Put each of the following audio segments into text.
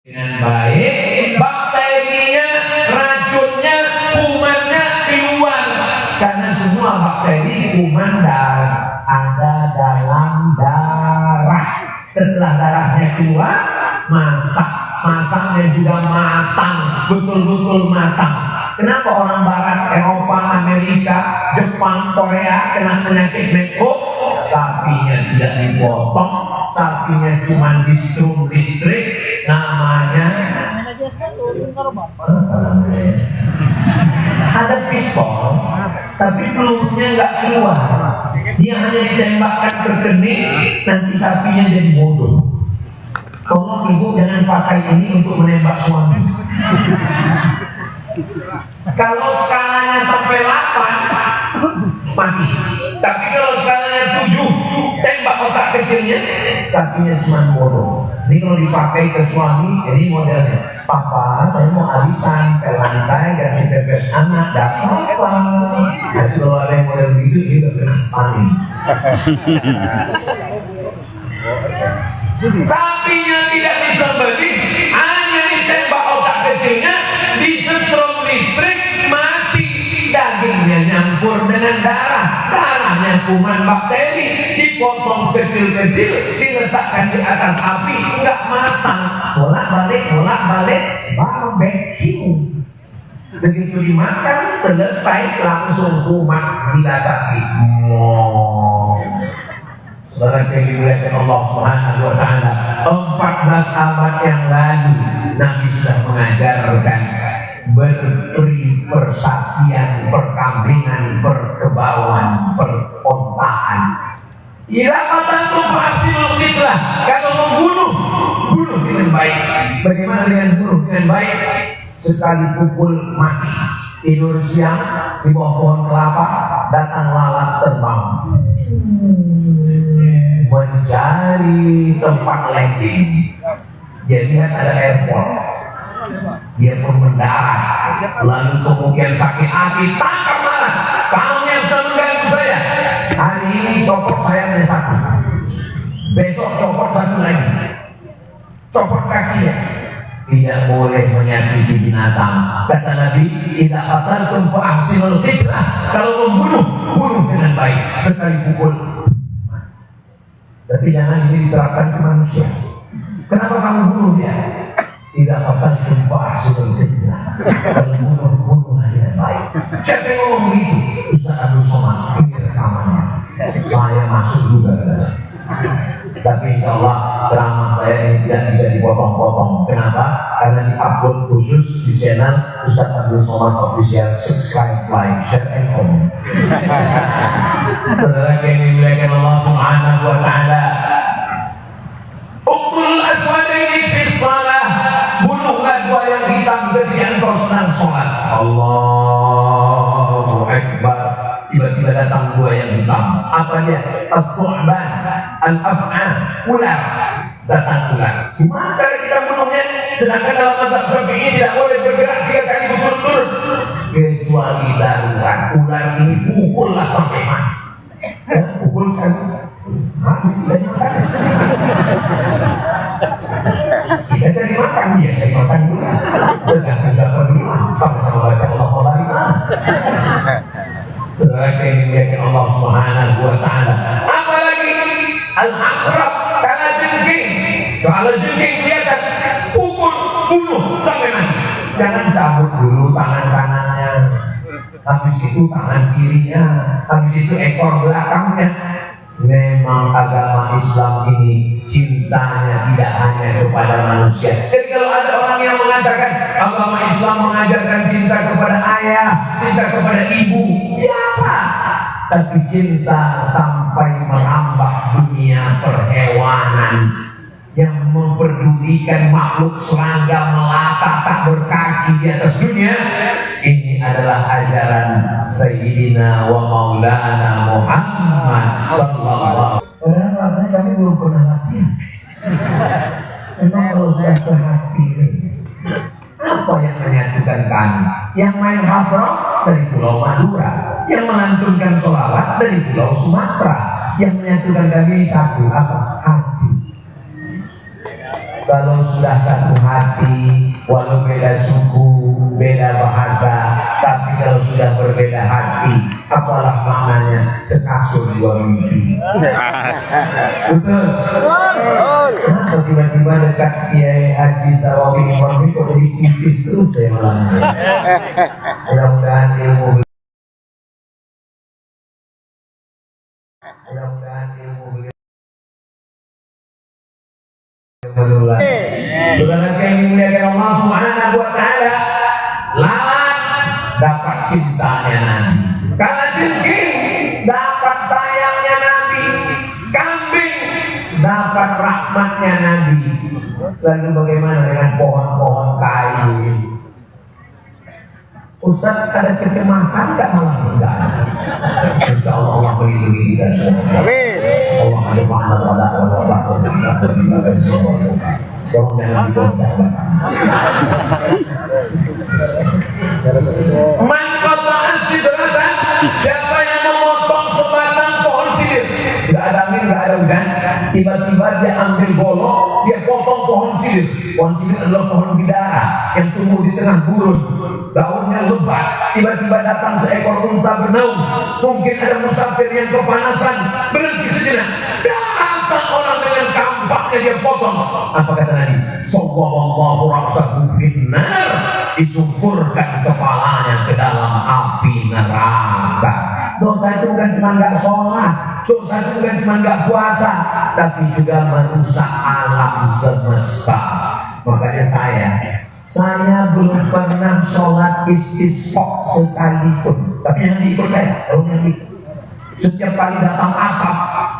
dengan baik, bakterinya, racunnya, kumannya keluar. Karena semua bakteri, kuman ada dalam darah. Setelah darahnya keluar, masaknya juga matang, betul-betul matang. Kenapa orang Barat, Eropa, Amerika, Jepang, Korea kena penyakit mekok? Sapinya tidak dipotong, sapinya cuma di-strum listrik, namanya ada pistol, tapi pelurunya nggak keluar. Dia hanya ditembakkan ke kening, nanti sapinya jadi bodoh. Tolong ibu jangan pakai ini untuk menembak suami. Kalau skalanya sampai 8 mati, tapi kalau skalanya 7 tembak otak kecilnya, sapinya cuma bodoh. Ini kalau dipakai ke suami, jadi modelnya, papa saya mau arisan ke lantai ganti pepes anak, dapat apa? Nah, kalau ada yang model gitu, dia udah kena stunning. Sapinya tidak bisa berdiri, hanya ditembak otak kecilnya, disetrum listrik, mati. Dagingnya nyampur dengan darahnya kuman bakteri, dipotong kecil-kecil, diletakkan di atas api, enggak matang, bolak-balik, barbecue. Begitu dimakan, selesai, langsung kuman gila sakit. Saudara yang dimuliakan Allah Subhanahu wa Ta'ala, 14 abad yang lalu Nabi sudah mengajarkan berperi persatian, perkambingan, perkebauan, perontaan. Ila qataltu fa'silul qitlah. Kalau membunuh, bunuh dengan baik. Bagaimana dengan bunuh dengan baik? Sekali pukul mati. Tidur siang di bawah pohon kelapa, datang lalat terbang mencari tempat landing. Dia lihat ada airport, dia pun mendarat. Lalu kemudian sakit hati, tangkap lalat, kamu yang selalu mengganggu saya. Hari ini copot saya hanya satu, besok copot satu lagi, copot kakinya. Tidak boleh menyakiti binatang. Kata Nabi, idza qataltum fa'ahsinul qitlah. Kalau membunuh, bunuh dengan baik. Sekali pukul. Tapi jangan ini diterapkan ke manusia. Kenapa kamu bunuh dia? Idza qataltum fa'ahsinul qitlah. Kalau bunuh dengan baik. Siapa yang ngomong begitu? Ustaz Abdul Somad, ini rekamannya. Saya masuk juga. Tapi insya Allah ceramah saya ini tidak bisa dipotong-potong. Kenapa? Karena diupload khusus di channel Ustaz Abdul Somad Official. Subscribe, like, share, and comment. Saudara yang dimuliakan Allah Subhanahu wa Ta'ala, Uqtul aswadaini fi shalah. Bunuhlah dua yang hitam ketika engkau sedang sholat. Allahu Akbar. Tiba-tiba datang dua yang hitam. Apa dia? As-su'ban, al-af'an, ular. Datang ular. Gimana cara kita bunuhnya? Sedangkan dalam mazhab Syafi'i tidak boleh bergerak 3 kali berturut-turut. Kecuali darurat. Ular ini pukullah sampai mati. Pukul satu. Habis sudah makan. Kita cari makan, dia cari makan dulu. Tidak bisa dulu. Kamu sama baca Allah. Saudara yang dimuliakan Allah Subhanahu wa Ta'ala. Apalagi al-aqrab, kalajengking. Kalau jengking kelihatan, pukul, bunuh sampai mati. Jangan cabut dulu tangan kanannya, habis itu tangan kirinya, habis itu ekor belakangnya. Memang agama Islam ini cintanya tidak hanya kepada manusia. Jadi kalau ada orang yang mengatakan agama Islam mengajarkan cinta kepada ayah, cinta kepada ibu, biasa. Tapi cinta sampai merambah dunia perhewanan, yang memperdulikan makhluk serangga melata tak berkaki di atas dunia. Ini adalah ajaran Sayyidina wa Maulana Muhammad sallallahu. Padahal rasanya kami belum pernah latihan. Memang kalau saya sehati, apa yang menyatukan kami? Yang main hadroh dari Pulau Madura, yang melantunkan sholawat dari Pulau Sumatera. Yang menyatukan kami satu apa? Hati. Kalau sudah satu hati, walau beda suku, beda bahasa, tapi kalau sudah berbeda hati, apalah maknanya sekasur dua mimpi. Betul. Kenapa tiba-tiba dekat Kiai Haji Sawawi Imam kok jadi pipis terus saya malam ini? Mudah-mudahan ilmu beliau saudara yang dimuliakan Allah Subhanahu wa Ta'ala, lalat dapat cintanya Nabi, kalajengking dapat sayangnya Nabi, kambing dapat rahmatnya Nabi. Lalu bagaimana dengan pohon-pohon kayu? Ustaz ada kecemasan tak malam ini? Insya Allah Allah melindungi kita semua. Allah ada faham pada Allah. Tolong jangan digoncang. Man qata'a sidratan, siapa yang memotong sebatang pohon sidir, nggak ada angin, nggak ada hujan, tiba-tiba dia ambil golok, dia potong pohon sidir. Pohon sidir adalah pohon bidara yang tumbuh di tengah gurun, daunnya lebat. Tiba-tiba datang seekor unta bernaung, mungkin ada musafir yang kepanasan, berhenti sejenak, datang orang dengan kampaknya dia potong. Apa kata Nabi? Sawwallahu ra'sahu finnar, disumburkan kepalanya ke dalam api neraka. Dosa itu bukan cuma nggak sholat, dosa itu bukan cuma nggak puasa, tapi juga merusak alam semesta. Makanya saya belum pernah sholat istisqa sekalipun, tapi yang diikut saya, kalau yang diikut. Setiap kali datang asap,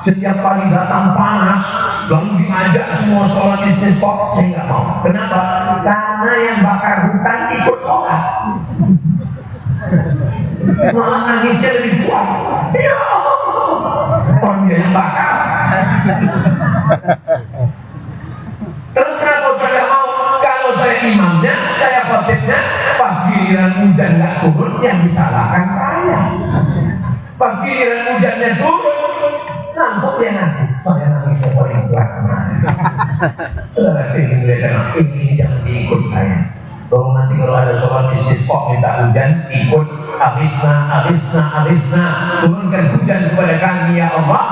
setiap kali datang panas, lalu diajak semua sholat istisqa, saya nggak mau. Kenapa? Karena yang bakar hutan ikut sholat, malah nangisnya lebih kuat. Ya, orang dia yang bakar. Terus kenapa saya mau? Kalau saya imamnya, saya khotibnya, pas giliran hujan nggak turun, yang disalahkan saya. Pas giliran hujannya turun, langsung dia nanti saya nangisnya paling kuat. Saudara ini jangan diikut saya. Kalau nanti kalau ada sholat istisqa minta hujan, ikut arisna, turunkan hujan kepada kami ya Allah.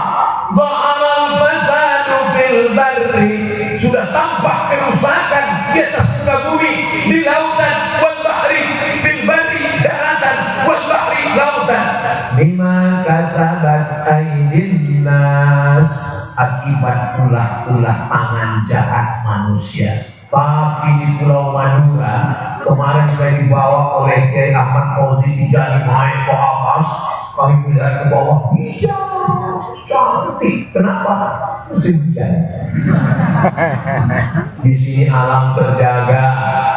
Za'aral fasadu fil barri, sudah tampak kerusakan di atas muka bumi, di lautan, wal bahri, fil barri, daratan, wal bahri, lautan. Bima kasabat aydin nas, akibat ulah-ulah tangan jahat manusia. Tapi di Pulau Madura kemarin saya dibawa oleh Kiai Ahmad Fauzi Tijani naik ke atas, kami melihat ke bawah, hijau, cantik. Kenapa? Musim hujan. Di sini alam terjaga,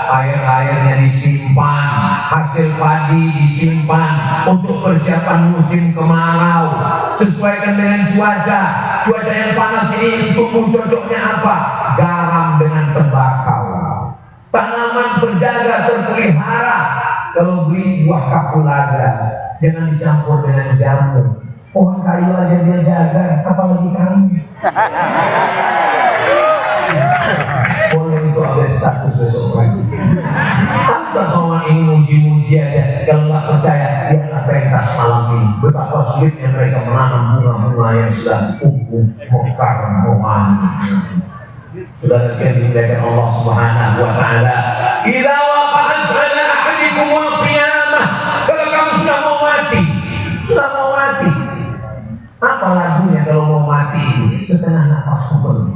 air-airnya disimpan, hasil padi disimpan untuk persiapan musim kemarau. Sesuaikan dengan cuaca yang panas ini, tumbuh cocoknya apa? Garam dengan tembakau. Tanaman berjaga terpelihara. Kalau beli buah kapulaga, jangan dicampur dengan jamur. Pohon kayu aja dia jaga, apalagi kami. Boleh itu ada status besok lagi. Apa soal ini muji-muji aja? Kalau nggak percaya, lihatlah pentas malam ini. Betapa sulitnya mereka menanam bunga-bunga yang sedang tumbuh, mekar, mewangi. Saudara yang dimuliakan Allah Subhanahu wa Ta'ala, idza waqa'at ala ahadikumul qiyamah, kalau kamu sudah mau mati, apa lagunya kalau mau mati itu? Setengah nafas penuh.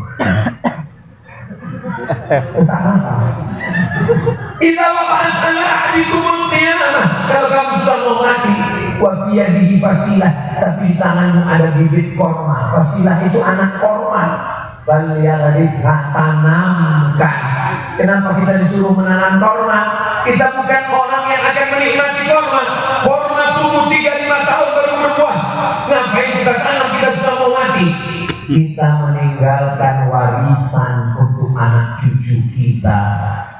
Idza waqa'at ala ahadikumul qiyamah, kalau kamu sudah mau mati, wa fi yadihi fasilah, tapi di tanganmu ada bibit korma. Fasilah itu anak korma. Bal yaghrisha, tanamkan. Kenapa kita disuruh menanam korma? Kita bukan orang yang akan menikmati korma. Korma tumbuh 3-5 tahun baru berbuah. Ngapain kita tanam? Kita sudah mau mati. Kita meninggalkan warisan untuk anak cucu kita.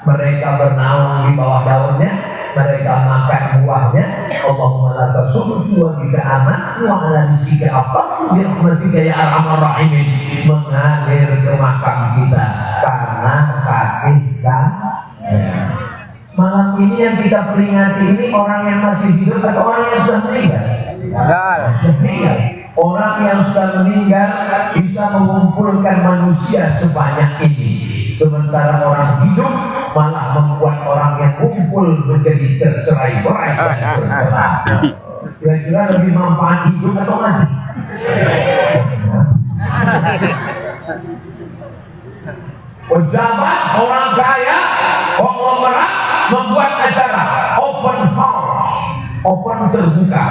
Mereka bernaung di bawah daunnya, mereka makan buahnya. Allahumma laka sumtu wa bika amantu wa ala rizqika afaqtu bi rahmatika ya arhamar rahimin. Mengalir ke makam kita karena kasih sayang. Malam ini yang kita peringati ini orang yang masih hidup atau orang yang sudah meninggal? Meninggal. Orang yang sudah meninggal bisa mengumpulkan manusia sebanyak ini, sementara orang hidup malah membuat orang yang kumpul menjadi tercerai-berai dan bercerai. Kira-kira lebih manfaat hidup atau mati? Pejabat, orang kaya, konglomerat membuat acara open house, open terbuka,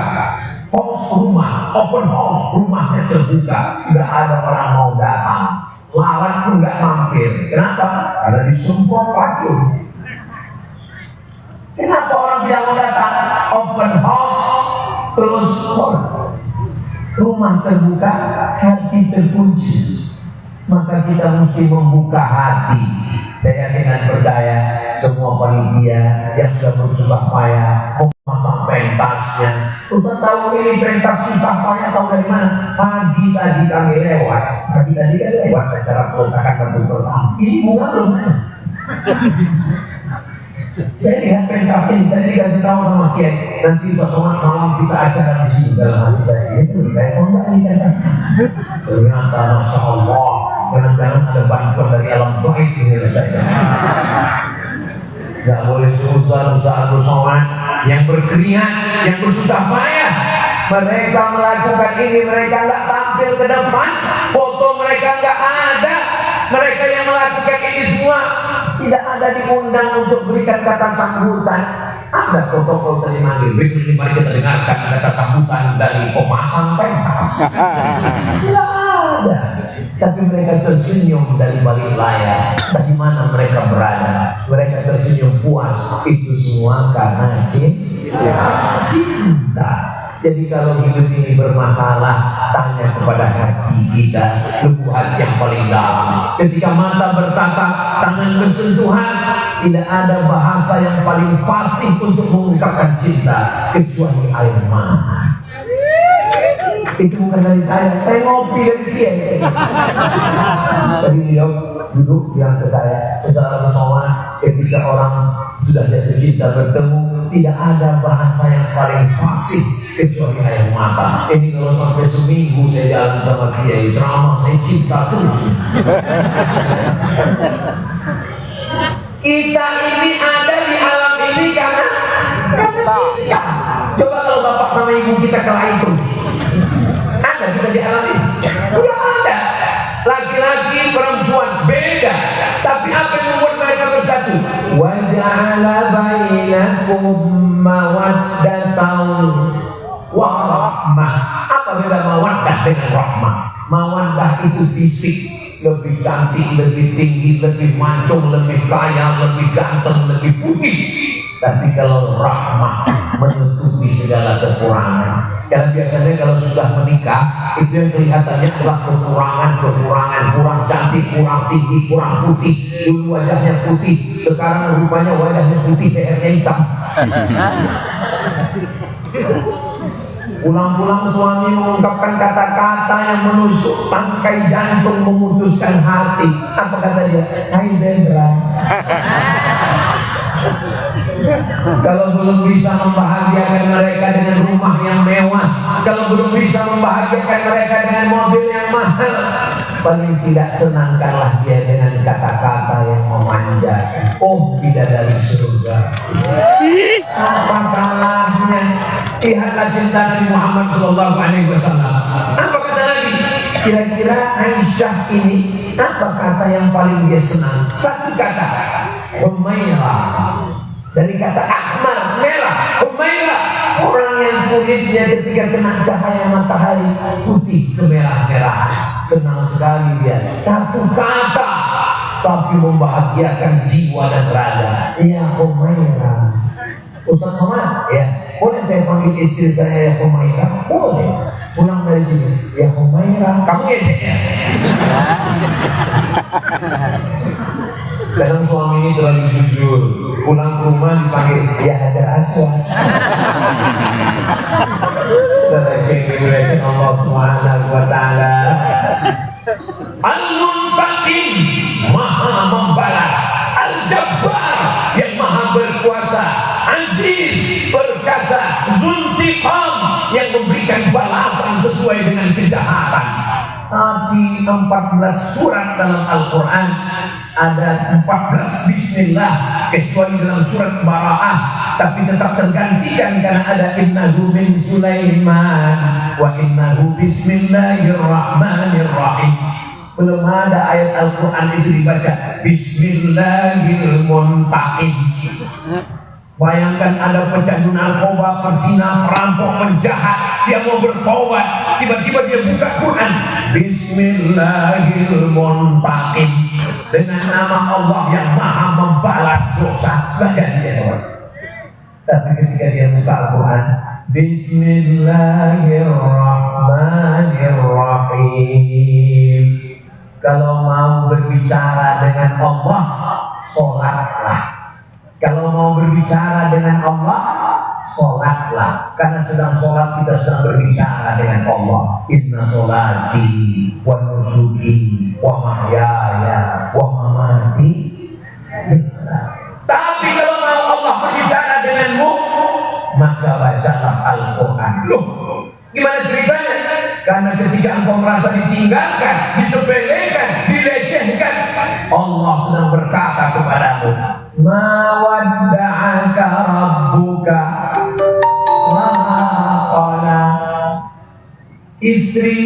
house rumah, open house rumahnya terbuka, tidak ada orang mau datang, larang pun nggak mampir. Kenapa? Karena disumpah pacul. Kenapa orang tidak mau datang? Open house terus rumah terbuka, hati terkunci. Maka kita mesti membuka hati. Saya dengan percaya semua panitia yang sudah bersusah payah memasang pentasnya. Ustaz tahu ini pentas susah payah tahu dari mana? Pagi tadi kami lewat. Pagi tadi kan lewat acara peletakan batu pertama. Ini bunga belum ada. Saya lihat pentas ini, saya dikasih tahu sama Kiai. Nanti suatu malam kita acara di sini dalam hati saya. Ini selesai. Oh enggak ini pentasnya. Ternyata Masya Allah. Jangan-jangan ada bantuan dari alam gaib ini saja. Tidak boleh usaha-usaha bersama yang berkeringat, yang bersusah payah. Mereka melakukan ini, mereka nggak tampil ke depan, foto mereka nggak ada. Mereka yang melakukan ini semua tidak ada diundang untuk berikan kata sambutan. Ada protokol terima berikut ini mari kita dengarkan kata sambutan dari pemasang pentas. Tidak ada. Tapi mereka tersenyum dari balik layar. Dari mana mereka berada? Mereka tersenyum puas. Itu semua karena cinta. Jadi kalau hidup ini bermasalah, tanya kepada hati kita, lubuk hati yang paling dalam. Ketika mata bertatap, tangan bersentuhan, tidak ada bahasa yang paling fasih untuk mengungkapkan cinta kecuali air mata. Itu bukan dari saya ngopi dari dia. Tadi beliau duduk bilang ke saya, bersama bersama ketika orang sudah jatuh cinta bertemu, tidak ada bahasa yang paling fasih kecuali air mata. Ini kalau sampai seminggu saya jalan sama dia, ceramah saya cinta terus. Kita ini ada di alam ini karena cinta. Coba kalau bapak sama ibu kita kelahi terus, ada kita di alam ini? Tidak ada. Laki-laki perempuan beda, tapi apa yang membuat mereka bersatu? Wa ja'ala bainakum mawaddatan wa rahmah. Apa beda mawaddah dengan rahmah? Mawaddah itu fisik, lebih cantik, lebih tinggi, lebih mancung, lebih kaya, lebih ganteng, lebih putih. Tapi kalau rahmah menutupi segala kekurangan. Karena biasanya kalau sudah menikah, itu yang kelihatannya adalah kekurangan, kurang cantik, kurang tinggi, kurang putih. Dulu wajahnya putih, sekarang rupanya wajahnya putih, PR-nya hitam. Pulang-pulang suami mengungkapkan kata-kata yang menusuk tangkai jantung, memutuskan hati. Apa kata dia? Hai Zendra. Kalau belum bisa membahagiakan mereka dengan rumah yang mewah, kalau belum bisa membahagiakan mereka dengan mobil yang mahal, paling tidak senangkanlah dia dengan kata-kata yang memanjakan. Oh, bidadari surga. Apa salahnya? Lihatlah cinta Nabi Muhammad SAW. Apa kata Nabi? Kira-kira Aisyah ini apa kata yang paling dia senang? Satu kata, Humairah. Dari kata ahmar, merah, Humairah, orang yang kulitnya ketika kena cahaya matahari putih kemerah-merahan. Senang sekali dia. Satu kata, tapi membahagiakan jiwa dan raga. Ya Humairah. Ustaz Somad, ya, boleh saya panggil istri saya ya Humairah? Boleh. Pulang dari sini, ya Humairah. Kamu ya? Kadang suami ini terlalu jujur. pulang ke rumah dipanggil ya Hajar Aswad. Allah Subhanahu wa taala. Al-Muntaqim, maha membalas. Al-Jabbar, yang maha berkuasa. Aziz, perkasa. Zuntiqam, yang memberikan balasan sesuai dengan kejahatan. Tapi 14 surat dalam Al-Quran ada 14 bismillah, kecuali dalam surat Bara'ah, tapi tetap tergantikan karena ada innahu min Sulaiman wa innahu bismillahirrahmanirrahim. Belum ada ayat Al-Quran itu dibaca Bismillahirrahmanirrahim. Bayangkan ada pecandu narkoba, perzina, perampok, penjahat, dia mau bertobat, tiba-tiba dia buka Quran Bismillahirrahmanirrahim, dengan nama Allah yang maha membalas dosa. Baca dia orang. Tapi ketika dia buka Al-Quran Bismillahirrahmanirrahim, kalau mau berbicara dengan Allah, sholatlah. Kalau mau berbicara dengan Allah, sholatlah. Karena sedang sholat kita sedang berbicara dengan Allah. Inna sholati wa nusuki wa mahyaya wa mamati. Tapi kalau mau Allah berbicara denganmu, maka bacalah Al-Quran. Loh, gimana ceritanya? Karena ketika engkau merasa ditinggalkan, disepelekan, dilecehkan, Allah sedang berkata kepadamu, ma wadda'aka rabbuka wa ma qala. Istri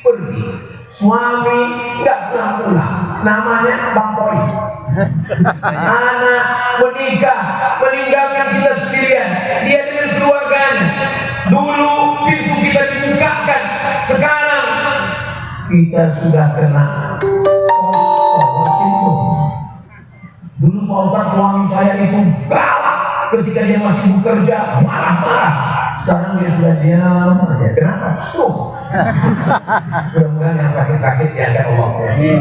pergi, suami enggak pulang, namanya Bang Boy. Anak menikah, meninggalkan kita sendirian, dia dengan keluarganya. Dulu pintu kita dibukakan, sekarang kita sudah kena pos itu. Dulu Pak Ustaz, suami saya itu galak ketika dia masih bekerja, marah-marah. Sekarang dia sudah diam aja. Kenapa? Stop. Mudah-mudahan yang sakit-sakit ya Allah. Amin.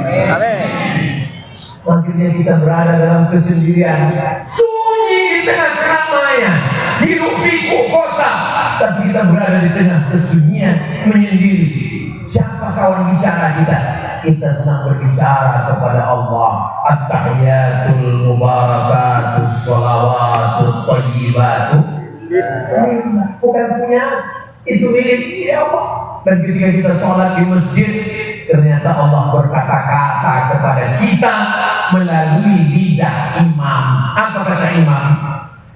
Akhirnya kita berada dalam kesendirian, sunyi di tengah keramaian, hidup pikuk kota, tapi kita berada di tengah kesunyian, menyendiri. Siapa kawan bicara kita? Kita sedang berbicara kepada Allah. At-tahiyatul mubarakatus sholawatut thayyibatu, bukan punya, itu milik Allah. Dan ketika kita sholat di masjid, ternyata Allah berkata-kata kepada kita melalui lidah imam. Apa kata imam?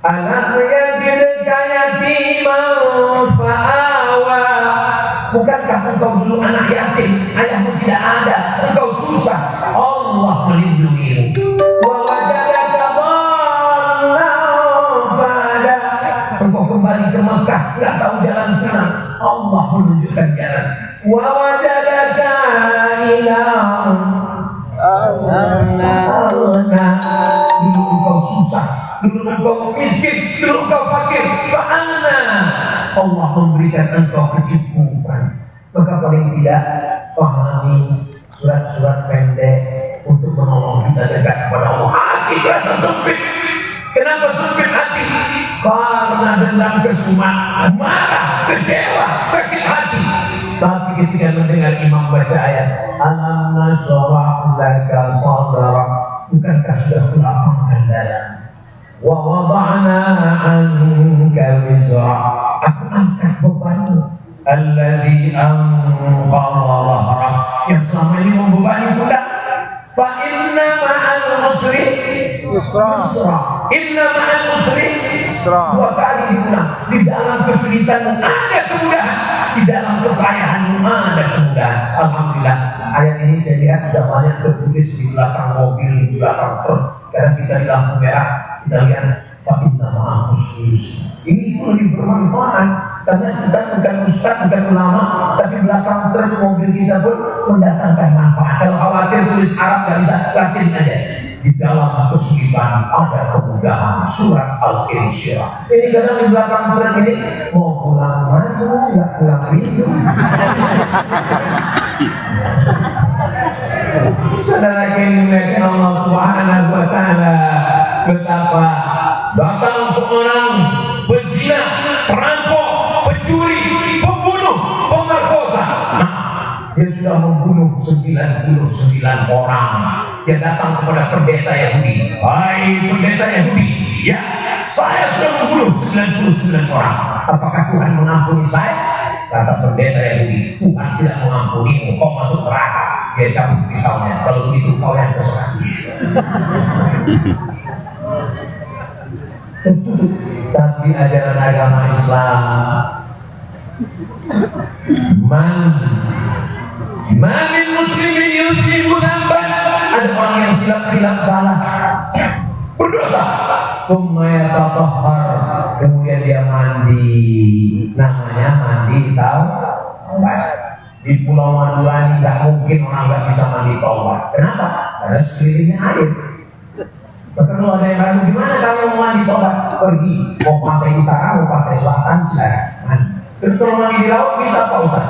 Alam yajidka yatiman fa'awa. Bukankah engkau dulu anak yatim, ayahmu tidak ada, engkau susah, Allah melindungimu. Wa wajadaka dhallan fahada. Engkau kembali ke Mekah, tidak tahu jalan kemana, Allah menunjukkan jalan. Wa wajadaka ilang dulu engkau susah, dulu engkau miskin, dulu engkau fakir, fa'ana Allah memberikan engkau kecukupan. Maka paling tidak pahami surat-surat pendek untuk menolong kita dekat kepada Allah. Hati rasa sempit. Kenapa sempit hati? Karena dendam, kesumat, marah, kecewa, sakit hati. Tapi ketika mendengar imam baca ayat alam nashrah laka sadrak, bukankah sudah melapangkan dada? Wa wada'na anka wizrak, aku angkat bebanmu. Alladzi anqadha dhahrak, yang selama ini membebani pundak. Fa inna ma'al usri yusra, inna ma'al usri yusra. Dua kali diulang. Di dalam kesulitan ada kemudahan, di dalam kepayahan ada kemudahan. Alhamdulillah, ayat ini saya lihat sudah banyak tertulis di belakang mobil, di belakang truk. Karena kita di lampu merah, kita lihat Fakinna ma'akus. Ini itu lebih bermanfaat karena kita bukan ustaz, bukan ulama, tapi belakang truk mobil kita pun mendatangkan manfaat. Kalau khawatir tulis Arab nggak bisa, Latin aja. Di dalam kesulitan ada kemudahan. Surat Al-Insyirah. Ini kadang di belakang truk ini mau pulang mana, nggak pulang rindu. Saudara yang dimuliakan Allah Subhanahu wa taala, betapa datang seorang pezina, perampok, pencuri, pembunuh, pemerkosa. Nah, dia sudah membunuh 99 orang. Dia datang kepada pendeta Yahudi. Hai pendeta Yahudi, ya, saya sudah membunuh 99 orang. Apakah Tuhan mengampuni saya? Kata pendeta Yahudi, Tuhan tidak mengampunimu, kau masuk neraka. Dia cabut pisaunya, kalau begitu kau yang ke-100. Tapi ajaran agama Islam Mamin muslimin yudhibu dzamban, ada orang yang silap salah, berdosa, summa yatatahhar, kemudian dia mandi, namanya mandi taubat. Di Pulau Madura ini nggak mungkin orang nggak bisa mandi taubat. Kenapa? Karena sekelilingnya air. Maka kalau ada yang ragu, gimana kamu mau mandi taubat? Pergi, mau pantai utara, mau pantai selatan, silakan. Terus kalau mandi di laut bisa Pak Ustaz?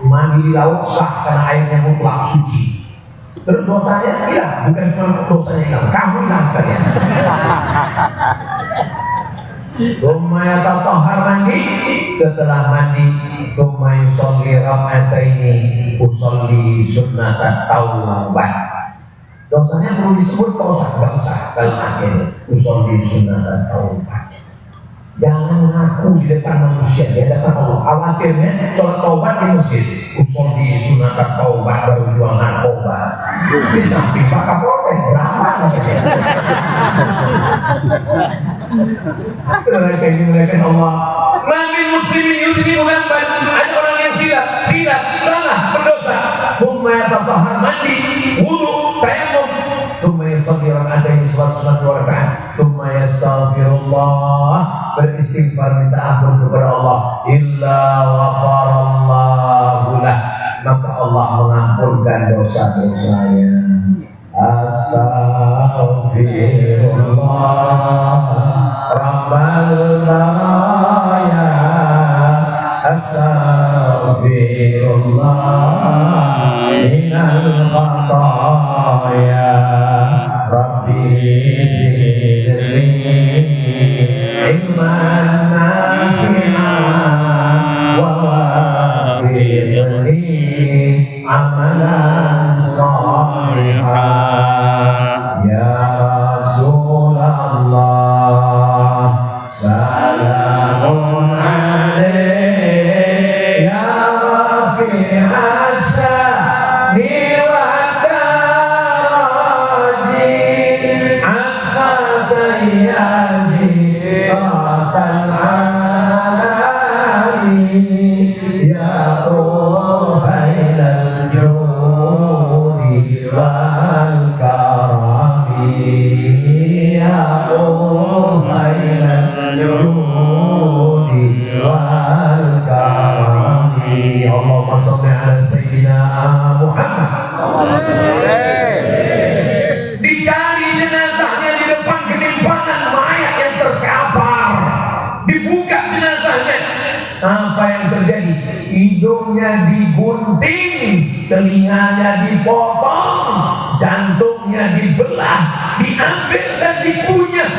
Mandi di laut sah karena airnya mutlak suci. Terus dosanya hilang, bukan cuma dosanya hilang, kamu hilang saja. Summa yatatahhar, mandi, setelah mandi summa yusolli rak'ataini, usolli sunnatan taubat. Dosanya perlu disebut Pak Ustaz? Enggak usah, kalau akhir usolli sunnatan taubat. Jangan ngaku di depan manusia, di depan Allah. Khawatirnya sholat taubat di masjid, usolli sunnatan taubat, baru jual narkoba. Di samping Pak Kapolsek berapa namanya? Mereka ini mereka Allah. Mamin muslimin yudhibu dzamban, ada orang yang silap, salah, berdosa. Summa yatatahhar, mandi, wudu, tayammum. Summa yusolli rak'ataini, sholat sunat 2 rakaat. Summa yastaghfirullah, beristighfar, minta ampun kepada Allah. Illa ghafarallahu lah, maka Allah mengampunkan dosa-dosanya. Astaghfirullah Rabbal baraya, astaghfirullah minal khataya, Rabbi zidni ilman nafi'an wa wafiqni amalan salihan. Ya Rasulullah salamun alaik, ya rafi'as sya'ni wa daraji, afata ya jiratal alami, ya ruhailal judi wal karami, ya ruhailal judi wal karami. Allahumma shalli ala sayyidina Muhammad. Dicari jenazahnya di depan ketimpangan mayat yang terkapar, dibuka jenazahnya. Apa yang terjadi? Hidungnya digunting, telinganya dipotong, jantungnya dibelah, diambil dan dikunyah,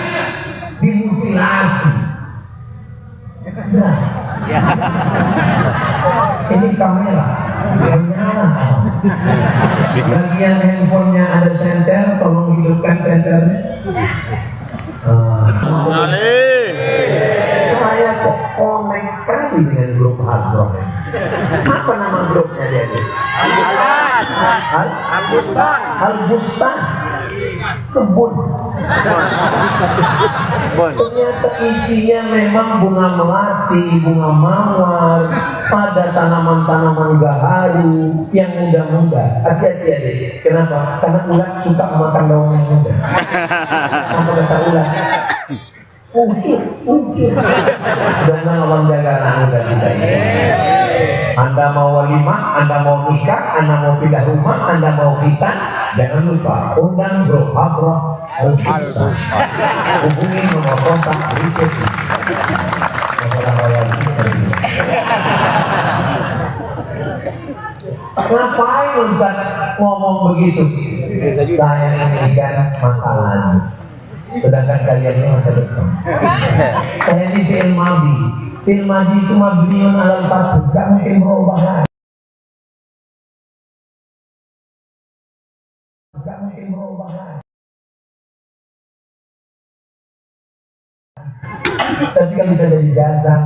dimutilasi. Nah, ini kamera menyala. Bagian handphonenya ada senter, tolong hidupkan senternya. Saya kok connect sekali dengan grup hard rock. Apa nama grupnya dia? Al-Bustan. Kebun. Ternyata isinya memang bunga melati, bunga mawar, pada tanaman-tanaman gaharu yang muda-muda. Hati-hati adik. Kenapa? Karena ulat suka makan daun yang muda. Apa kata ulat? Ucur. Dan lawan jaga anak muda kita ini. Anda mau walimah, Anda mau nikah, Anda mau pindah rumah, Anda mau khitan, jangan lupa undang grup Habroh Al-Bustan. Hubungi nomor kontak berikut. Ngapain Ustaz ngomong begitu? Saya ini kan masalahnya sedangkan kalian ini masa depan. Saya di film Madi itu mabniun alal fath, gak mungkin berubah lagi. Gak mungkin berubah lagi. Tapi kan bisa jadi jazam,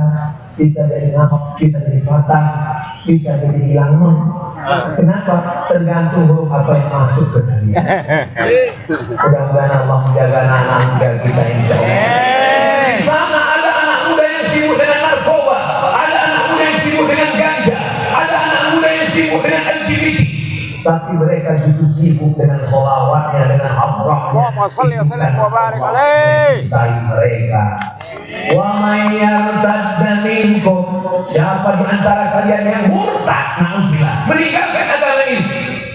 bisa jadi nasab, bisa jadi fatah, bisa jadi hilang nun. Kenapa? Tergantung huruf apa yang masuk ke dalamnya. Mudah-mudahan Allah menjaga anak muda kita insya Allah. Sama ada anak muda yang sibuk dengan narkoba, ada anak muda yang sibuk dengan ganja, ada anak muda yang sibuk dengan LGBT. Tapi mereka justru sibuk dengan sholawatnya, dengan abrahnya. Dari mereka. Wa may yartadda minkum, siapa di antara kalian yang murtad, na'udzubillah, meninggalkan agama ini,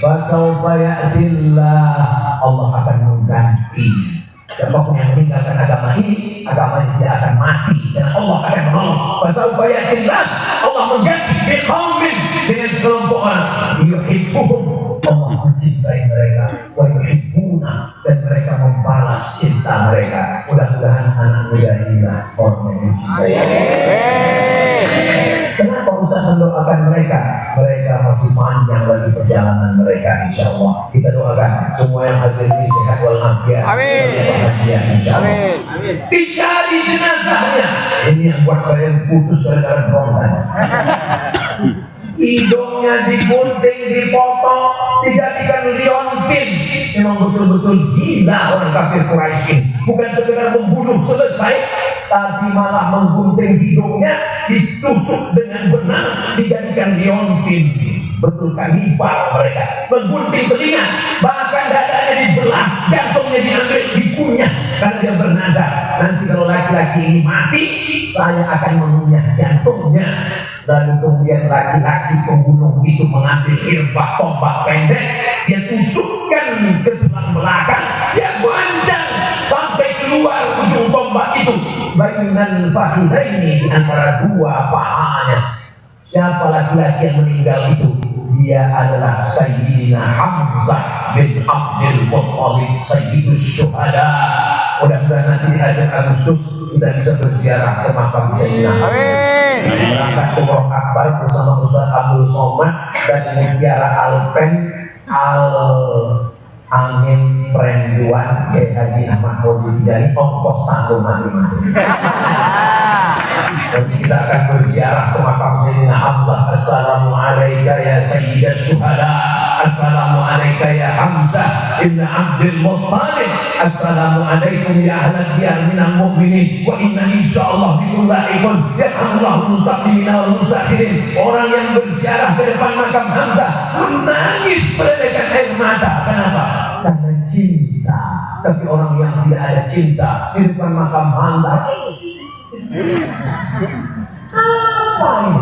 fasawfa ya'tillah, Allah akan mengganti. Siapapun yang meninggalkan agama ini tidak akan mati dan Allah akan menolong. Fasawfa ya'tillah, Allah mengganti biqaumin, dengan sekelompok orang yuhibbuhum, Allah mencintai mereka, wa yuhibbuna, dan mereka membalas cinta mereka. Mudah-mudahan anak muda inilah orang yang dicintai. Kenapa Ustaz mendoakan mereka? Mereka masih panjang lagi perjalanan mereka, insya Allah. Kita doakan semua yang hadir ini sehat walafiat. Amin. Insya Allah. Dicari jenazahnya. Ini yang buat kalian putus gara-gara berontak. Hidungnya digunting, dipotong, dijadikan liontin. Memang betul-betul gila orang kafir Quraisy. Bukan sekedar membunuh selesai, tapi malah menggunting hidungnya, ditusuk dengan benang, dijadikan liontin. Betul kanibal mereka. Menggunting telinga, bahkan dadanya dibelah, jantungnya diambil, dikunyah, karena dia bernazar, nanti kalau laki-laki ini mati, saya akan mengunyah jantungnya. Lalu kemudian laki-laki pembunuh itu mengambil irbah tombak pendek, dia tusukkan ke tulang belakang, dia panjang sampai keluar ujung tombak itu, bainal fakhidaini, antara dua pahanya. Siapa laki-laki yang meninggal itu? Dia adalah Sayyidina Hamzah bin Abdul Muttalib, Sayyidus Syuhada. Mudah-mudahan nanti di akhir Agustus kita bisa berziarah ke makam Sayyidina. Amin. Berangkat umroh akbar bersama Ustaz Abdul Somad dan Mutiara Alpen Amin Perenduan Kiai Haji Ahmad Fauzi dari ongkos tanggung masing-masing. Dan kita akan berziarah ke makam Sayyidina Hamzah. Assalamualaikum ya Sayyidah Syuhada, assalamualaikum ya Hamzah ibn Abdul Muttalib, assalamualaikum ya ahlal diyar minal mu'minin, wa inna insyaallah bimullahikum ya Allah musaqimina wal musakhirin. Orang yang berziarah ke depan makam Hamzah menangis berdekan air mata. Kenapa? Karena cinta. Tapi orang yang tidak ada cinta di depan makam Hamzah, apa ini?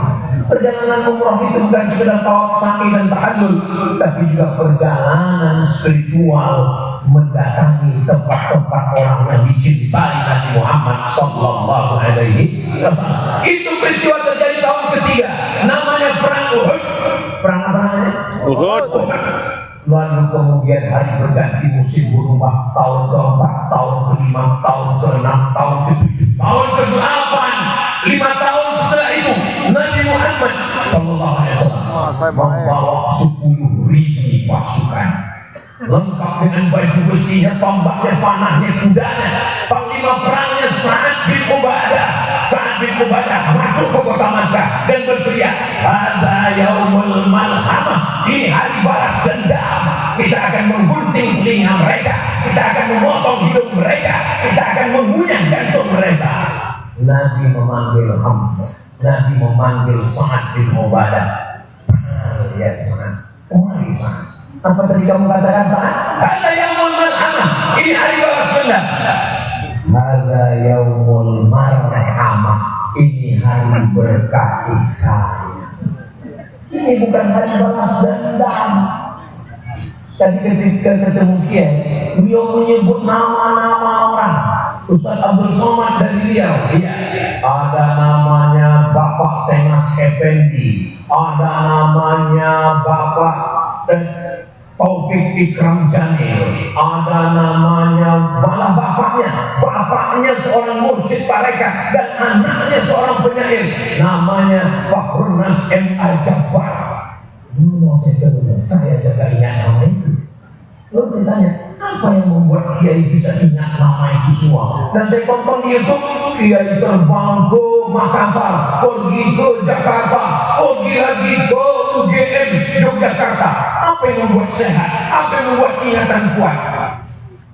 Perjalanan umroh itu bukan sekedar tawaf sa'i dan tahallul, tapi juga perjalanan spiritual mendatangi tempat-tempat orang yang dicintai Nabi Muhammad sallallahu alaihi wasallam. Itu peristiwa terjadi tahun ketiga, namanya perang Uhud. Perang apa namanya? Uhud. Lalu kemudian hari berganti musim berubah, tahun ke-4, tahun ke-5, tahun ke-6, tahun ke-7, tahun ke-8, 5 tahun setelah itu Nabi Muhammad sallallahu alaihi wasallam membawa 10.000 pasukan lengkap dengan baju besinya, tombaknya, panahnya, kudanya. Panglima perangnya Sa'ad bin Ubadah. Sa'ad bin Ubadah masuk ke kota Makkah dan berteriak, "Hadza yaumul malhamah." Ini hari balas dendam. Kita akan menggunting telinga mereka, kita akan memotong hidung mereka, kita akan mengunyah jantung mereka. Nabi memanggil Hamzah, Nabi memanggil Sa'ad bin Ubadah. Ya Sa'ad, kemari Sa'ad. Apa tadi kamu katakan Sa'ad? Hadza yaumul malhamah. Ini hari balas dendam. Hadza yaumul marhamah. Ini hari berkasih sayang. Ini bukan hari balas dendam. Tadi ketika ketemu Kiai, beliau menyebut nama-nama orang. Ustaz Abdul Somad dari Riau, iya. Ada namanya Bapak Tenas Effendi, ada namanya Bapak Taufik Ikram Jamil, ada namanya malah bapaknya seorang mursyid tarekat dan anaknya seorang penyair namanya Fakhrunnas M. Al-Jabbar. Saya jaga ingat nama itu. Lalu saya tanya, apa yang membuat Kiai bisa ingat nama itu semua? Dan saya tonton di YouTube, Kiai terbang ke Makassar, pergi ke Jakarta, pergi lagi ke UGM Yogyakarta. Apa yang membuat sehat? Apa yang membuat ingatan kuat?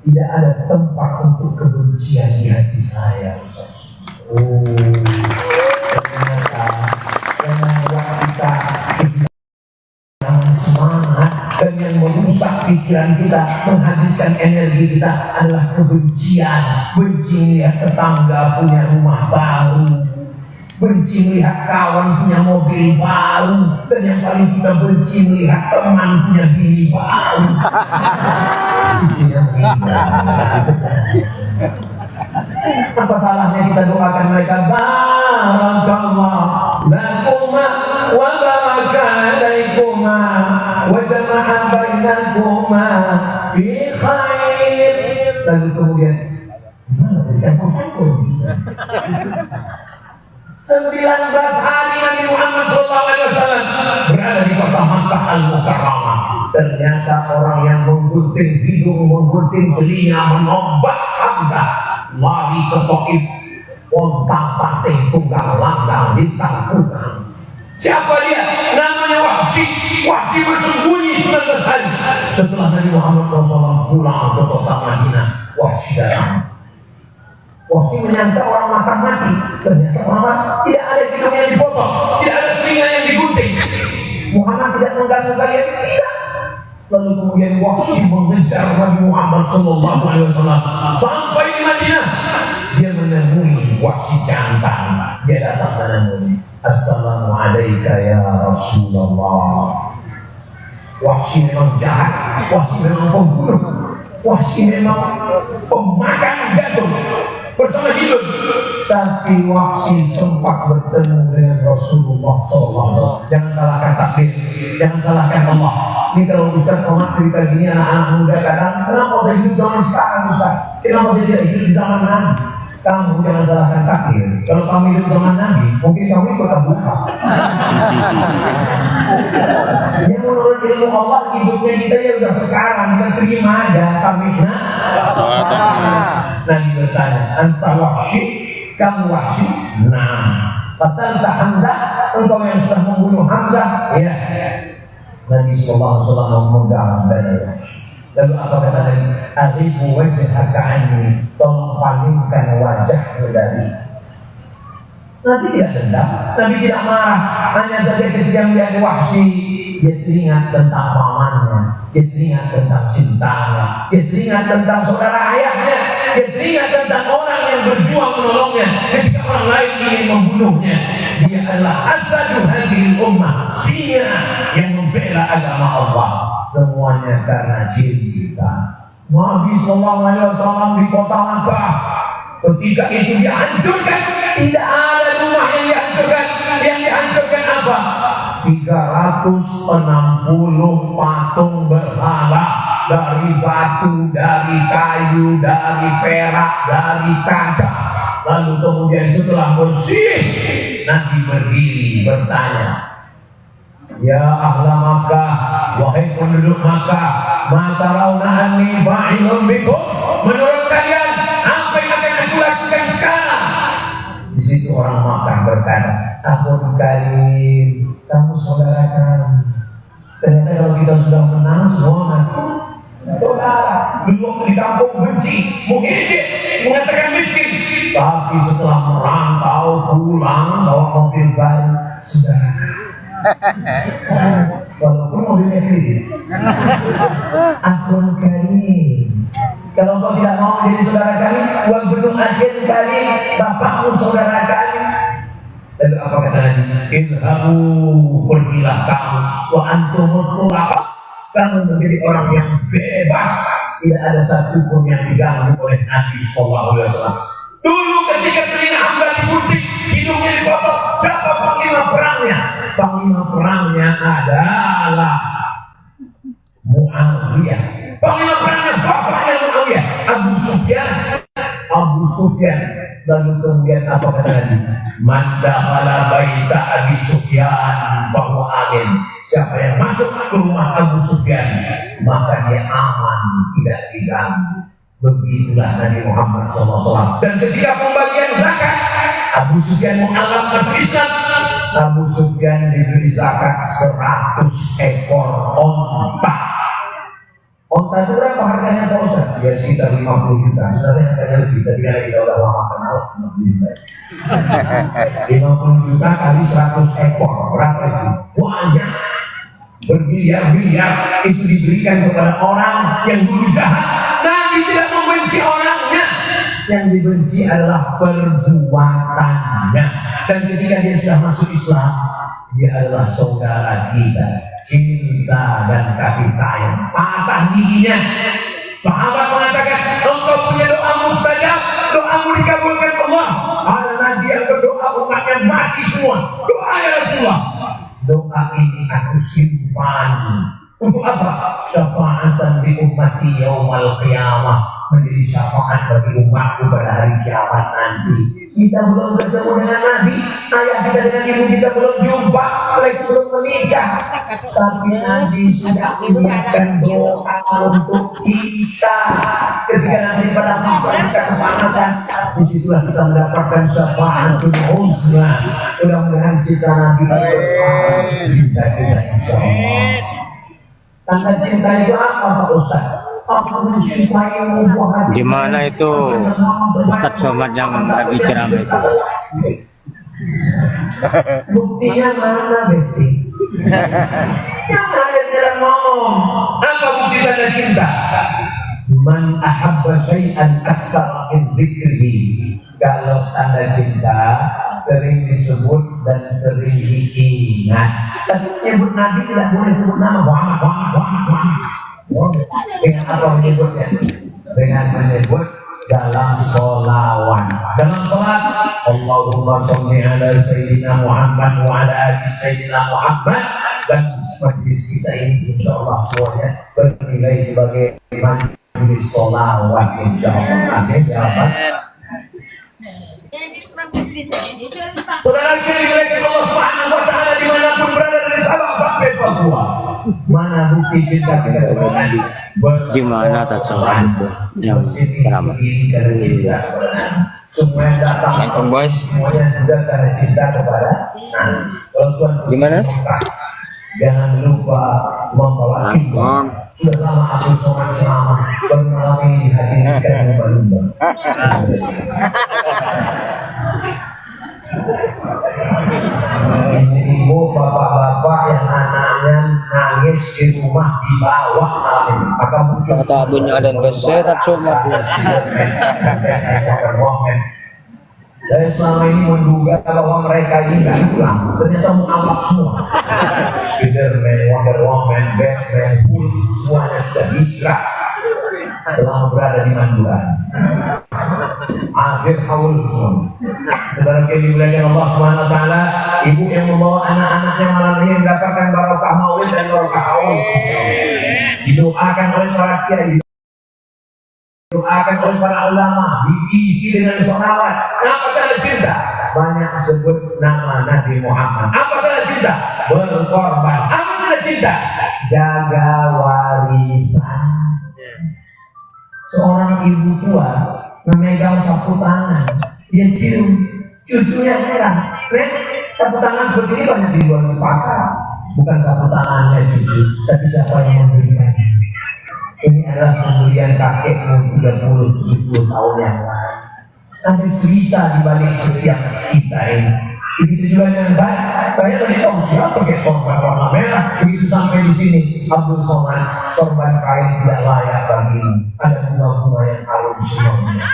Tidak ada tempat untuk kebencian di hati saya, Ustaz. Ternyata yang membuat kita semangat dan yang merusak pikiran kita, menghabiskan energi kita adalah kebencian. Benci melihat tetangga punya rumah baru, benci melihat kawan punya mobil baru, dan yang paling kita benci melihat teman punya bini baru. Apa salahnya kita doakan mereka, barakallah lakuma wa baraka alaikuma wa jama'a bainakuma fi khair. Lalu kemudian mana bercampur-campur 19 hari Nabi Muhammad SAW berada di kota Makkah Al-Mukarramah. Ternyata orang yang menggunting hidung, menggunting telinga, menombak Hamzah, lari ke Taif, pontang-panting, tunggang langgang, lintang punggang. Siapa dia? Namanya Wahsy. Wahsy bersembunyi 19 hari. Setelah Nabi Muhammad SAW pulang ke kota Madinah, Wahsy datang. Wahsy menyangka orang makan mati. Ternyata orang tidak ada hidung yang dipotong, tidak ada telinga yang digunting. Muhammad tidak mengganggu kalian, tidak. Lalu kemudian Wahsy mengejar Nabi Muhammad SAW sampai di Madinah. Dia menemui Wahsy jantan. Dia datang menemui, Assalamualaikum ya Rasulullah. Wahsy memang jahat, Wahsy memang pembunuh, Wahsy memang pemakan jantung bersama hidup. Tapi Wahsy sempat bertemu dengan Rasulullah SAW. Jangan salahkan takdir, jangan salahkan Allah. Ini kalau Ustaz Somad cerita gini, anak-anak muda kadang, kenapa saya hidup zaman sekarang Ustaz? Kenapa saya tidak hidup di zaman Nabi? Kamu jangan salahkan takdir. Kalau kamu hidup zaman Nabi, mungkin kamu ikut Abu Bakar. Yang menurut ilmu Allah, hidupnya kita ya udah sekarang, kita terima aja sampai Nabi bertanya, anta Wahsy, kamu Wahsy? Nah, fatanta Hamzah, engkau yang sudah membunuh Hamzah? Ya. Nabi SAW memegang dada Wahsy. Lalu apa kata Nabi? Ahibu wajhaka anni, tolong palingkan wajahmu dari. Nabi tidak dendam, Nabi tidak marah. Hanya saja ketika melihat Wahsy, dia teringat tentang pamannya, dia teringat tentang cintanya, dia teringat tentang saudara ayahnya, dia teringat tentang orang yang berjuang menolongnya ketika orang lain ingin membunuhnya. Dia adalah asadu hadhil ummah, singa yang membela agama Allah. Semuanya karena cinta. Nabi SAW di kota Makkah, ketika itu dihancurkan, tidak ada rumah yang dihancurkan. Yang dihancurkan apa? 360 patung berhala dari batu, dari kayu, dari perak, dari kaca. Lalu kemudian setelah bersih, Nabi berdiri bertanya, ya ahla Makkah, wahai penduduk Makkah, mata rauna anni fa'ilun bikum, menurut kalian apa yang akan aku lakukan sekarang? Di situ orang Makkah berkata, akhun karim, kamu saudara kami. Ternyata kalau kita sudah menang semua ngaku saudara. Dulu di kampung benci, mengejek, mengatakan miskin. Tapi setelah merantau pulang bawa mobil baru, saudara. Walaupun mobilnya kredit. Akhun karim, kalau kau tidak mau jadi saudara kami, uang bentuk akhir kali bapakmu saudara kami. Lalu apa kata Nabi? Izhabu, pergilah kamu, wa antumul khulafa, kamu menjadi orang yang bebas, tidak ada satupun yang diganggu oleh Nabi SAW. Dulu ketika telinga Hamzah digunting, hidungnya dipotong, siapa panglima perangnya? Panglima perangnya adalah Muawiyah. Panglima perangnya bapaknya Muawiyah, Abu Sufyan. Abu Sufyan. Lalu kemudian apa kata Nabi? Man dakhala baita Abi Sufyan bahwa amin. Siapa yang masuk ke rumah Abu Sufyan maka dia aman, tidak diganggu. Begitulah Nabi Muhammad SAW. Dan ketika pembagian zakat, Abu Sufyan mengalami persisat. Abu Sufyan diberi zakat 100 ekor onta. Onta itu berapa harganya Pak Ustaz? Ya sekitar 50 juta. Sebenarnya harganya lebih, tapi karena kita udah lama kenal 50 juta. 50 juta kali 100 ekor, berapa itu? Banyak. Berbiliar-biliar itu diberikan kepada orang yang dulu jahat. Nabi tidak membenci orangnya, yang dibenci adalah perbuatannya. Dan ketika dia sudah masuk Islam, dia adalah saudara kita, cinta dan kasih sayang. Patah giginya, sahabat mengatakan, engkau punya doa mustajab, doamu dikabulkan Allah. Ada Nabi yang berdoa umatnya mati semua. Doa ya Rasulullah, doa ini aku simpan untuk apa? Syafaatan di ummati yaumal qiyamah, menjadi syafaat bagi umatku pada hari kiamat nanti. Kita belum bertemu dengan Nabi, ayah kita dengan ibu kita belum jumpa, mereka belum menikah, tapi Nabi sudah menyiapkan doa untuk kita. Ketika nanti pada masa kita kepanasan, disitulah kita mendapatkan syafaatul uzma. Mudah-mudahan kita Nabi berdoa cinta kita insya Allah. Tanda cinta itu apa Pak Ustaz? Gimana itu Ustadz Somad yang lagi ceramah itu? Buktinya mana Besti? Yang ada sedang ngomong. Apa bukti tanda cinta? Man ahabba syai'an aktsara min dzikrihi. Kalau tanda cinta sering disebut dan sering diingat. Tapi menyebut Nabi tidak boleh sebut nama Muhammad. Dengan apa menyebutnya? Dengan menyebut dalam sholawat. Dalam sholat, Allahumma sholli ala Sayyidina Muhammad wa ala ali Sayyidina Muhammad. Dan majlis kita ini insya Allah semuanya bernilai sebagai majlis sholawat insya Allah. Amin ya Rabbal. Saudara dimuliakan Allah Subhanahu wa taala dimanapun berada dari Sabang sampai Papua. Mana bukti cinta kita kepada Nabi? Gimana Tatsoman itu yang ceramah? Semua yang datang, semuanya juga karena cinta kepada Nabi. Gimana? Jangan lupa membawa iman. Sudah lama aku sholat ceramah, baru malam ini dihadirkan lumba-lumba. Ibu, bapak-bapak yang anaknya nangis di rumah di bawah malam ini, maka muncul Kata abunya ada besar Tatsoman. Saya selama ini menduga bahwa mereka ini nggak Islam, ternyata mengamak semua. Spiderman, Wonder Woman, Batman, Hulk, semuanya sudah hijrah selama berada di Madura. Akhir haul semua. Saudara yang dimuliakan Allah Subhanahu Wa Taala, ibu yang membawa anak-anaknya malam ini mendapatkan barokah maulid dan barokah haul. Didoakan oleh para kiai, doakan oleh para ulama, diisi dengan sholawat. Apa tanda cinta? Banyak sebut nama Nabi Muhammad. Apa tanda cinta? Berkorban. Apa tanda cinta? Jaga warisan. Seorang ibu tua memegang sapu tangan, dia cium, cucunya heran. Sapu tangan seperti ini banyak dijual di pasar. Bukan sapu tangannya cucu, tapi siapa yang memberikan? Ini adalah pemberian kakekmu 30-70 tahun yang lalu. Nanti cerita di balik setiap kita ini. Begitu juga dengan saya tadi tahu siapa pakai sorban warna merah. Begitu sampai di sini, Abdul Somad, sorban kain tidak layak bagi ada bunga-bunga yang harum semuanya.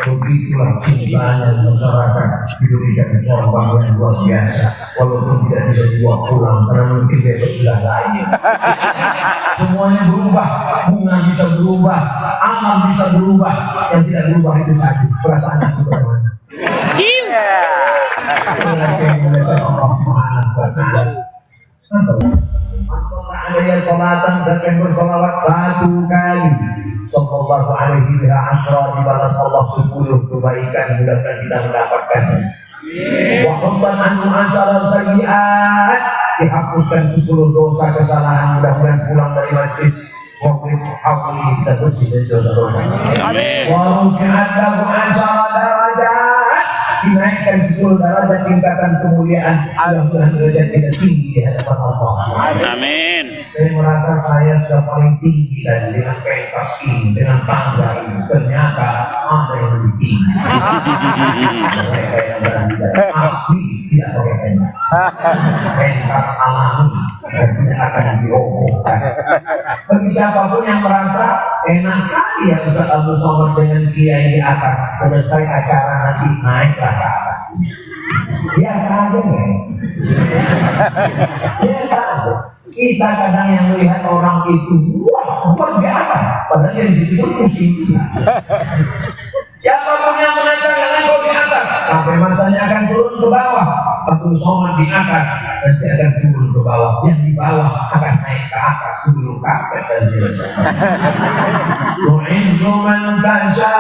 Begitulah cintanya masyarakat diberikan sorban yang luar biasa, walaupun tidak bisa dibawa pulang karena mungkin besok sudah lain. Semuanya berubah, bunga bisa berubah, amal bisa berubah, yang tidak berubah itu saja perasaan itu bagaimana. Alaihi salatan sampai bersolawat 1 kali. Sallallahu alaihi biha asyra dibalas Allah 10 kebaikan, mudah-mudahan kita mendapatkannya. Wa hubban anhu asyara sayyi'at, dihapuskan 10 dosa kesalahan, mudah-mudahan pulang dari majlis Mungkin awal kita bersih dari dosa-dosa. Amin. Wa rufi'at lahu asyara darajat, dinaikkan 10 derajat tingkatan kemuliaan, mudah-mudahan derajat kita tinggi di hadapan Allah. Amin. Saya merasa saya sudah paling tinggi dan dengan pentas ini, dengan tangga ini, ternyata ada yang lebih tinggi. Mereka yang berada asli tidak pakai pentas, pentas alami dan tidak akan dirobohkan. Bagi siapapun yang merasa enak sekali ya Ustaz Abdul Somad dengan kiai di atas, selesai acara nanti naiklah ke atas. Biasa aja guys, biasa aja. Kita kadang yang melihat orang itu wah luar biasa, padahal yang di situ pusing. Siapapun yang mengatakan engkau di atas, sampai masanya akan turun ke bawah. Abdul Somad di atas, nanti akan turun ke bawah. Yang di bawah akan naik ke atas, dulu kapet dan biasa. Tu'izzu man tasha,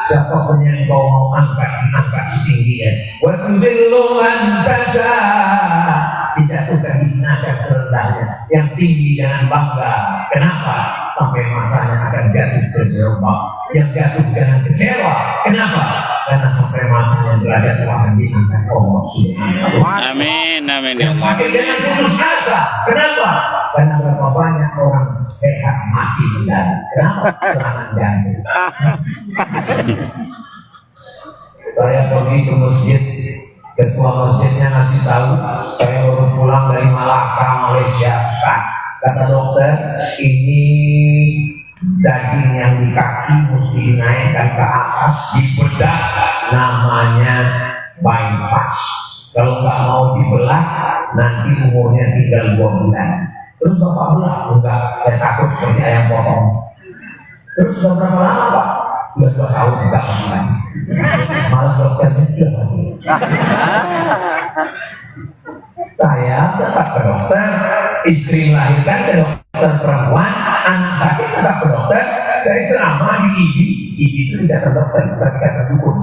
siapapun yang kau mau angkat, diangkat setingginya. Wa tudillu man tasha, dijatuhkan, dihinakan serendahnya. Yang tinggi jangan bangga. Kenapa? Sampai masanya akan jatuh ke jerobak. Yang jatuh jangan kecewa. Kenapa? Karena sampai masanya derajat akan diangkat Allah Subhanahu wa Ta'ala. Amin. Amin. Yang sakit jangan putus asa. Kenapa? Karena berapa banyak orang sehat mati mendadak. Kenapa? Serangan jantung. Saya pergi ke masjid, ketua masjidnya ngasih tahu, saya baru pulang dari Malaka, Malaysia. Kata dokter, ini daging yang di kaki mesti dinaikkan ke atas, dibedah, namanya bypass. Kalau nggak mau dibelah, nanti umurnya tinggal 2 bulan. Terus bapak belah? Enggak, saya takut seperti ayam potong. Terus sudah berapa lama Pak? Sudah 2 tahun, enggak lagi. Malah dokternya sudah mati. Saya tetap ke dokter, istri melahirkan ke dokter perempuan, anak sakit tetap ke dokter. Saya selama di IBI itu tidak ke dokter, tapi kata dukun.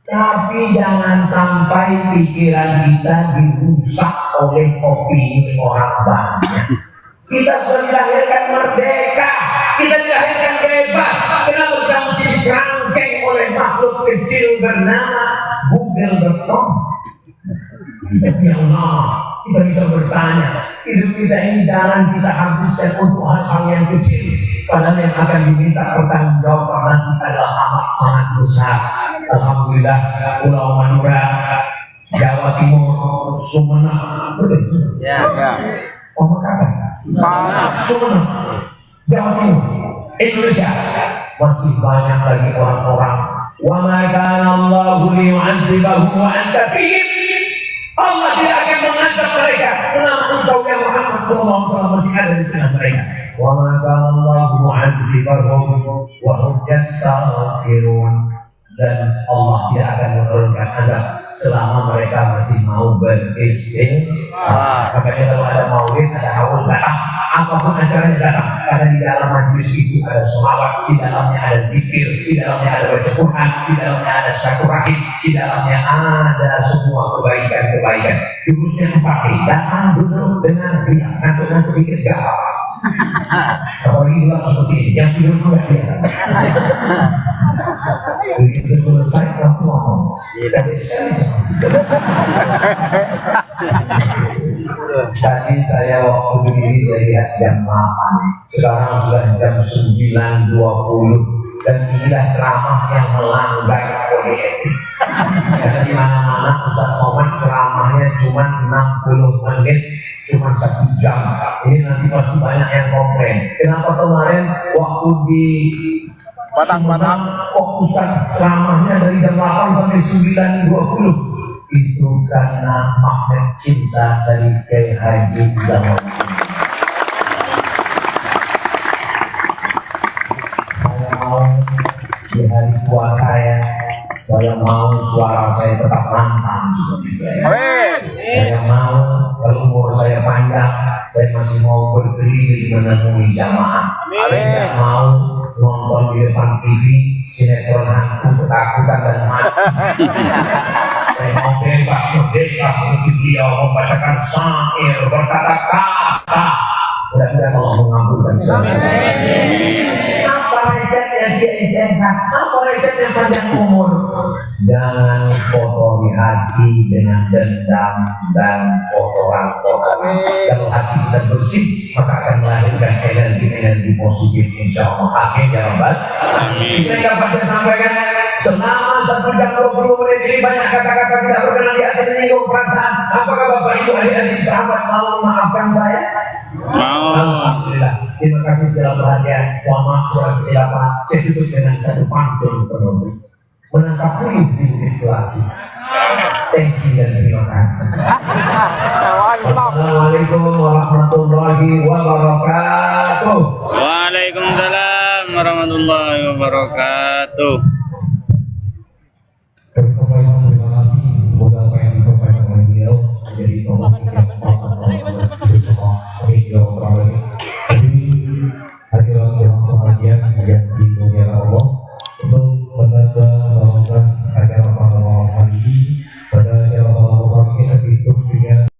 Tapi jangan sampai pikiran kita dirusak oleh opini orang banyak. Kita sudah dilahirkan merdeka, kita dilahirkan bebas. Kenapa kita mesti dirangkeng oleh makhluk kecil bernama Google.com? Ya Allah, kita bisa bertanya, hidup kita ini jangan kita habiskan untuk hal-hal yang kecil, padahal yang akan diminta pertanggungjawaban nanti adalah amat sangat besar. Alhamdulillah, Pulau Madura, Jawa Timur, Sumeneb, Makassar, Sumeneb, Jawa Timur, Indonesia, masih banyak lagi orang-orang. Wa ma kana Allahu liyu'adzibahum wa anta fihim. Allah tidak akan mengazab mereka selama engkau yang Muhammad SAW masih ada di tengah mereka. Wa ma kana Allahu mu'adzibahum wa hum yastaghfirun. Dan Allah tidak akan menurunkan azab selama mereka masih mau beristighfar. Makanya kalau ada maulid, ada haul datang, apapun acaranya datang, karena di dalam majlis itu ada sholawat, di dalamnya ada zikir, di dalamnya ada baca Quran, di dalamnya ada syakurahim, di dalamnya ada semua kebaikan-kebaikan. Jurusnya 4, datang duduk dengan pihak ngantuk-ngantuk dikit gak apa-apa. Kalau ini juga seperti ini, yang tidur juga dia. Begitu selesai langsung ngomong. Dari sekali. Tadi saya waktu berdiri saya lihat jam 8. Sekarang sudah jam 9.20 dan inilah ceramah yang melanggar kode etik. Karena di mana-mana Ustaz Somad ceramahnya cuma 60 menit, cuma 1 jam. Ini nanti pasti banyak yang komplain. Kenapa kemarin waktu di Batang waktu Ustaz ceramahnya dari jam 8 sampai 9.20? Itu karena magnet cinta dari Kiai Haji Zaman. Saya mau di hari tua saya mau suara saya tetap lantang seperti itu. Saya mau kalau umur saya panjang, saya masih mau berdiri menemui jamaah. Tidak mau nonton di depan TV sinetron hantu ketakutan dan mati. Saya mau bebas untuk beliau membacakan syair berkata-kata. Mudah-mudahan Allah mengabulkan saya. Apa resepnya dia SMK? Apa resepnya panjang umur? Jangan kotori hati dengan dendam dan kotoran-kotoran. Kalau hati kita bersih, maka akan melahirkan energi-energi positif. Insya Allah. Amin ya Rabbal. Kita yang dapat saya sampaikan selama 1 jam 20 menit ini banyak kata-kata tidak berkenan di hati menyinggung perasaan. Apakah Bapak Ibu adik-adik sahabat mau memaafkan saya? Mau. Alhamdulillah. Terima kasih segala perhatian. Mohon maaf suara kesilapan. Saya tutup dengan satu pantun penutup. Menangkap puyuh di Bukit Selasi. Thank you dan terima kasih. Assalamualaikum warahmatullahi wabarakatuh. Waalaikumsalam warahmatullahi wabarakatuh. Terima kasih. Semoga apa yang disampaikan oleh beliau menjadi pembuktian